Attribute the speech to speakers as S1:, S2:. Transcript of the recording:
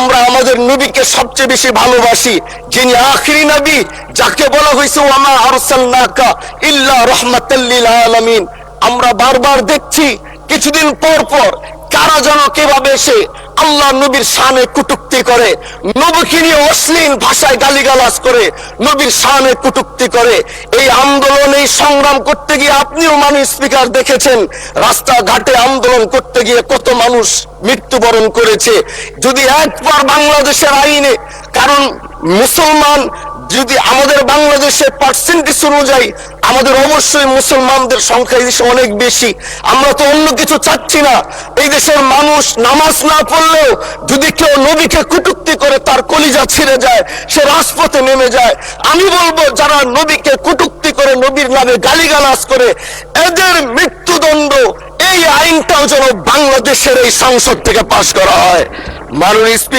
S1: আমরা আমাদের নবীকে সবচেয়ে বেশি ভালোবাসি, যিনি আখিরি নবী, যাকে বলা হয়েছে ওয়ামা আরসালনাকা ইল্লা রাহমাতাল লিল আলামিন। আমরা বারবার দেখছি কিছুদিন পর পর কারা যেন কিভাবে এসে আল্লাহ নবীর শানে কটূক্তি করে, নবীকে নিয়ে অশ্লীল ভাষায় গালিগালাজ করে, নবীর শানে কটূক্তি করে। এই আন্দোলন, এই সংগ্রাম করতে গিয়ে আপনিও মানুষ স্পিকার দেখেছেন, রাস্তাঘাটে আন্দোলন করতে গিয়ে কত মানুষ মৃত্যুবরণ করেছে। যদি একবার বাংলাদেশের আইনে, কারণ মুসলমান যদি আমাদের বাংলাদেশের পার্সেন্টেজ অনুযায়ী আমাদের অবশ্যই মুসলমানদের সংখ্যা এই দেশে অনেক বেশি। আমরা তো অন্য কিছু চাচ্ছি না। এই দেশের মানুষ নামাজ না পড়লেও যদি কেউ নবীকে কটূক্তি করে তার কলিজা ছিঁড়ে যায়, সে রাজপথে নেমে যায়। আমি বলবো যারা নবীকে কটূক্তি করে, নবীর নামে গালিগালাজ করে, এদের মৃত্যুদণ্ড, এই আইনটাও যেন বাংলাদেশের এই সংসদ থেকে পাশ করা হয়। মাননীয়